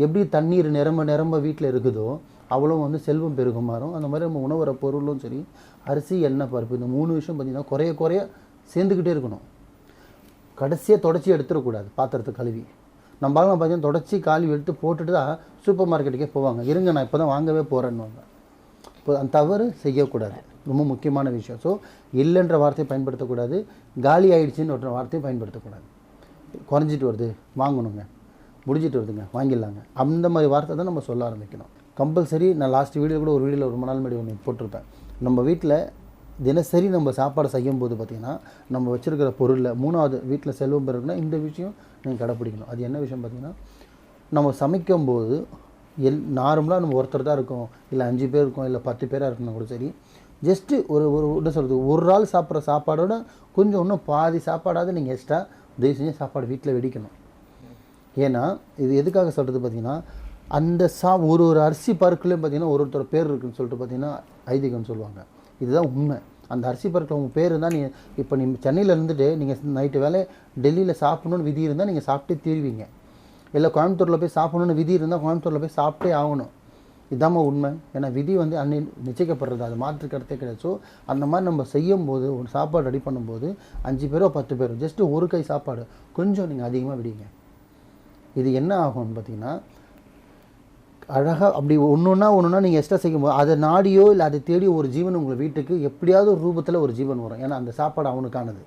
எப்படி தண்ணீர் நிரம்ப நிரம்ப வீட்டில் இருக்குதோ அவ்வளோ வந்து செல்வம் பெருகும் மாறும். அந்த மாதிரி நம்ம உணவுற பொருளும் சரி, அரிசி, எண்ணெய், பருப்பு, இந்த 3 விஷயம் பார்த்திங்கன்னா குறைய குறைய சேர்ந்துக்கிட்டே இருக்கணும். கடைசியாக தொடச்சி எடுத்துடக்கூடாது. பாத்திரத்தை கழுவி நம்மளால பார்த்தீங்கன்னா தொடச்சி கழுவி எடுத்து போட்டுட்டு தான் சூப்பர் மார்க்கெட்டுக்கே போவாங்க. இருங்க நான் இப்போ தான் வாங்கவே போகிறேன்னுவாங்க. இப்போ அந்த தவறு செய்யக்கூடாது. ரொம்ப முக்கியமான விஷயம். ஸோ இல்லைன்ற வார்த்தையை பயன்படுத்தக்கூடாது. காலி ஆகிடுச்சின்னு ஒரு வார்த்தையை பயன்படுத்தக்கூடாது. குறைஞ்சிட்டு வருது வாங்கணுங்க, முடிஞ்சிட்டு வருதுங்க வாங்கிடலாங்க, அந்த மாதிரி வார்த்தை தான் நம்ம சொல்ல ஆரம்பிக்கணும். கம்பல்சரி நான் லாஸ்ட் வீடியோ கூட ஒரு வீடியோவில் ரொம்ப நாள் முன்னாடி ஒன்று போட்டிருப்பேன். நம்ம வீட்டில் தினசரி நம்ம சாப்பாடு செய்யும்போது பார்த்திங்கன்னா நம்ம வச்சுருக்கிற பொருளில் 3வது வீட்டில் செல்வம் பெருக்குன்னா இந்த விஷயம் நீங்கள் கடைப்பிடிக்கணும். அது என்ன விஷயம் பார்த்திங்கன்னா, நம்ம சமைக்கும்போது நார்மலாக நம்ம ஒருத்தர் தான் இருக்கோம், இல்லை 5 பேர் இருக்கோம், இல்லை 10 பேராக இருக்கணும் கூட சரி, ஜஸ்ட்டு என்ன சொல்கிறது, ஒரு ஆள் சாப்பிட்ற சாப்பாடோட கொஞ்சம் இன்னும் பாதி சாப்பாடாவது நீங்கள் எக்ஸ்ட்ரா தயவு செஞ்சு சாப்பாடு வீட்டில் வெடிக்கணும். ஏன்னா இது எதுக்காக சொல்கிறது பார்த்திங்கன்னா, அந்த ஒரு அரிசி பருக்குலேயும் பார்த்திங்கன்னா ஒருத்தர் பேர் இருக்குதுன்னு சொல்லிட்டு பார்த்திங்கன்னா ஐதீகம்னு சொல்லுவாங்க. இதுதான் உண்மை. அந்த அரிசி பருக்கில் உங்கள் பேர் இருந்தால் நீங்கள் இப்போ நீங்கள் சென்னையில் இருந்துட்டு நீங்கள் நைட்டு வேலை டெல்லியில் சாப்பிட்ணுன்னு விதி இருந்தால் நீங்கள் சாப்பிட்டே தீருவீங்க. இல்லை கோயம்புத்தூரில் போய் சாப்பிட்ணுன்னு விதி இருந்தால் கோயம்புத்தூரில் போய் சாப்பிட்டே ஆகணும். இதாம்மா உண்மை. ஏன்னா விதி வந்து நிச்சயிக்கப்படுறது, அது மாற்று கருத்தே கிடையாது. ஸோ அந்த மாதிரி நம்ம செய்யும்போது ஒரு சாப்பாடு ரெடி பண்ணும்போது 5 பேரோ 10 பேரோ ஜஸ்ட்டு ஒரு கை சாப்பாடு கொஞ்சம் நீங்கள் அதிகமாக விடுங்க. இது என்ன ஆகும்னு பார்த்தீங்கன்னா, அழகாக அப்படி ஒன்றுன்னா நீங்கள் எக்ஸ்ட்ரா செய்யும்போது அதை நாடியோ இல்லை அதை தேடி ஒரு ஜீவன் உங்கள் வீட்டுக்கு எப்படியாவது ஒரு ரூபத்தில் ஒரு ஜீவன் வரும். ஏன்னா அந்த சாப்பாடு அவனுக்கானது.